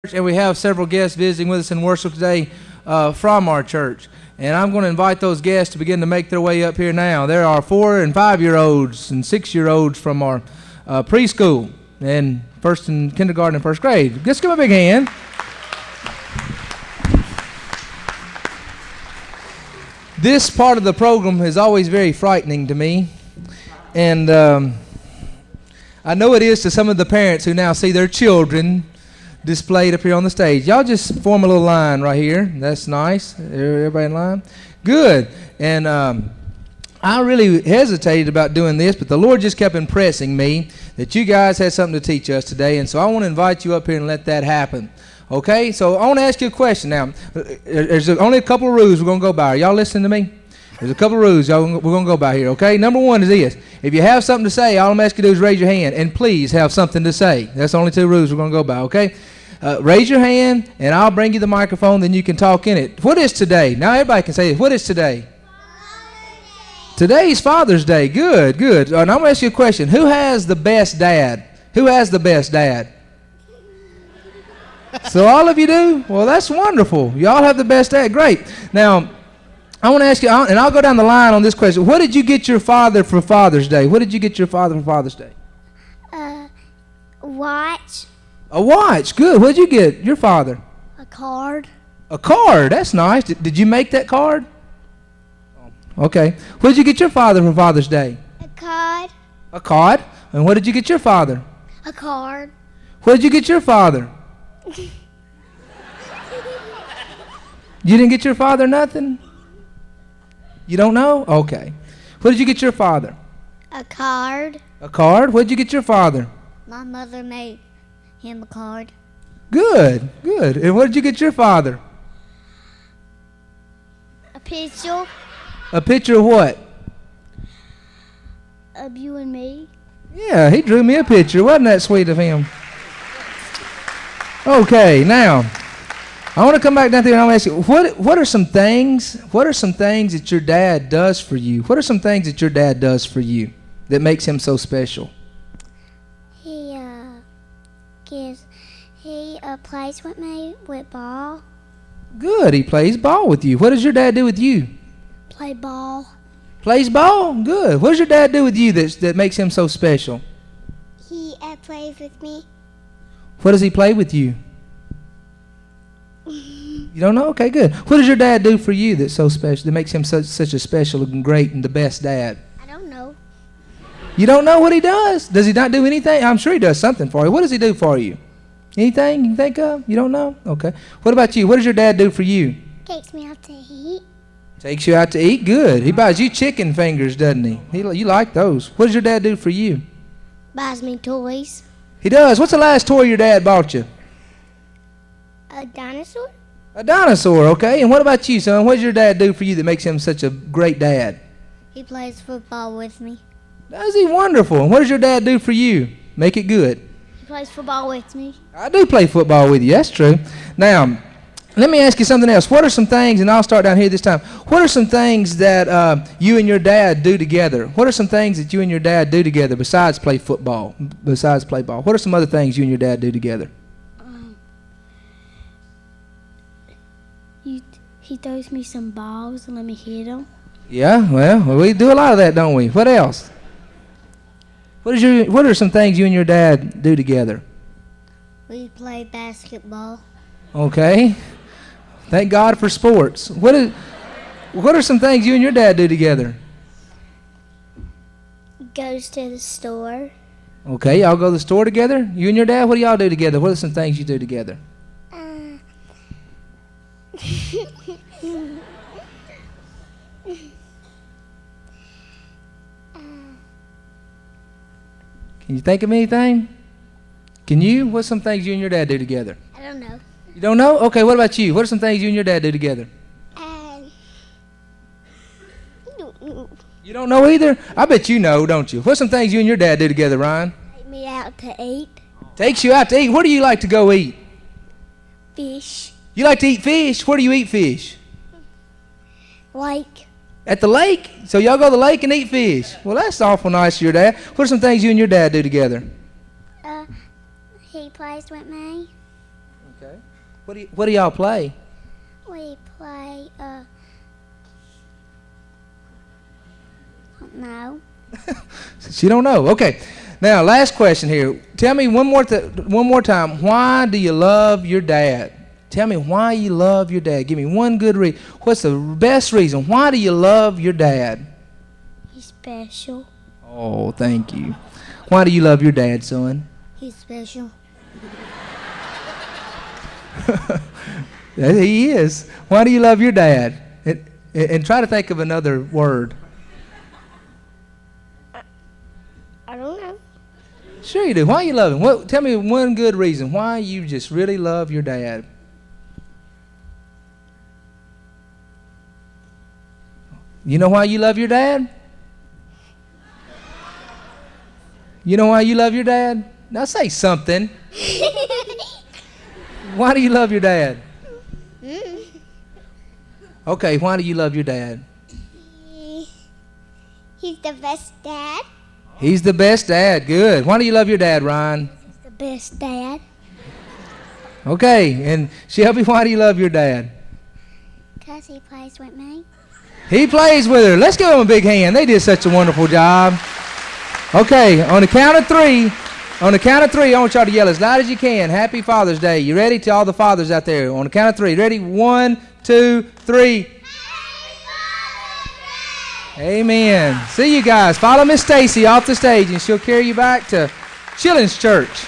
And we have several guests visiting with us in worship today from our church. And I'm going to invite those guests to begin to make their way up here now. There are 4 and 5-year-olds and 6-year-olds from our preschool and first and kindergarten and first grade. Let's give them a big hand. This part of the program is always very frightening to me. And I know it is to some of the parents who now see their children displayed up here on the stage. Y'all just form a little line right here. That's nice. Everybody in line? Good. And I really hesitated about doing this, but the Lord just kept impressing me that you guys had something to teach us today, and so I want to invite you up here and let that happen. Okay? So I want to ask you a question now. There's only a couple of rules we're going to go by. Are y'all listening to me? There's a couple of rules we're going to go by here, okay? Number 1 is this. If you have something to say, all I'm asking you to do is raise your hand, and please have something to say. That's the only 2 rules we're going to go by, okay? Raise your hand, and I'll bring you the microphone, then you can talk in it. What is today? Now everybody can say this. What is today? Today's Father's Day. Good, good. Now I'm going to ask you a question. Who has the best dad? Who has the best dad? So all of you do? Well, that's wonderful. Y'all have the best dad. Great. Now, I want to ask you, and I'll go down the line on this question. What did you get your father for Father's Day? What did you get your father for Father's Day? Watch. A watch. Good. What did you get your father? A card. A card. That's nice. Did you make that card? Okay. What did you get your father for Father's Day? A card. A card. And what did you get your father? A card. What did you get your father? You didn't get your father nothing? You don't know? Okay. What did you get your father? A card. A card? What did you get your father? My mother made him a card. Good, good. And what did you get your father? A picture A picture of what? of you and me. Yeah, he drew me a picture. Wasn't that sweet of him? Okay, now, I want to come back down there and I'll ask you, what are some things that your dad does for you? What are some things that your dad does for you that makes him so special? He plays with me with ball. Good, he plays ball with you. What does your dad do with you? Play ball. Plays ball? Good. What does your dad do with you that makes him so special? He plays with me. What does he play with you? You don't know? Okay, good. What does your dad do for you that's so special, that makes him such a special and great and the best dad? I don't know. You don't know what he does? Does he not do anything? I'm sure he does something for you. What does he do for you? Anything you can think of? You don't know? Okay. What about you? What does your dad do for you? Takes me out to eat. Takes you out to eat? Good. He buys you chicken fingers, doesn't he? You like those. What does your dad do for you? Buys me toys. He does. What's the last toy your dad bought you? A dinosaur. A dinosaur, okay. And what about you, son? What does your dad do for you that makes him such a great dad? He plays football with me. Does he? Wonderful. And what does your dad do for you? Make it good. He plays football with me. I do play football with you. That's true. Now, let me ask you something else. What are some things, and I'll start down here this time. What are some things that you and your dad do together? What are some things that you and your dad do together besides play football, besides play ball? What are some other things you and your dad do together? He throws me some balls and let me hit them. Yeah, well, we do a lot of that, don't we? What else? What are some things you and your dad do together? We play basketball. Okay. Thank God for sports. What are some things you and your dad do together? Goes to the store. Okay, y'all go to the store together? You and your dad, what do y'all do together? What are some things you do together? Can you think of anything? Can you? What's some things you and your dad do together? I don't know. You don't know? Okay, what about you? What are some things you and your dad do together? I don't know. You don't know either? I bet you know, don't you? What's some things you and your dad do together, Ryan? Take me out to eat. Takes you out to eat. Where do you like to go eat? Fish. You like to eat fish? Where do you eat fish? Lake. At the lake? So y'all go to the lake and eat fish. Well, that's awful nice of your dad. What are some things you and your dad do together? He plays with me. Okay. What do y'all play? We play, no. She don't know. Okay. Now, last question here. Tell me one more time. Why do you love your dad? Tell me why you love your dad. Give me one good reason. What's the best reason? Why do you love your dad? He's special. Oh, thank you. Why do you love your dad, son? He's special. He is. Why do you love your dad? And try to think of another word. I don't know. Sure you do. Why you love him? Tell me one good reason why you just really love your dad. You know why you love your dad? You know why you love your dad? Now say something. Why do you love your dad? Okay, why do you love your dad? He's the best dad. He's the best dad. Good. Why do you love your dad, Ryan? He's the best dad. Okay, and Shelby, why do you love your dad? Because he plays with me. He plays with her. Let's give them a big hand. They did such a wonderful job. Okay, on the count of three, I want y'all to yell as loud as you can. Happy Father's Day. You ready? To all the fathers out there. On the count of three. Ready? 1, 2, 3. Amen. See you guys. Follow Miss Stacy off the stage, and she'll carry you back to Chillings Church.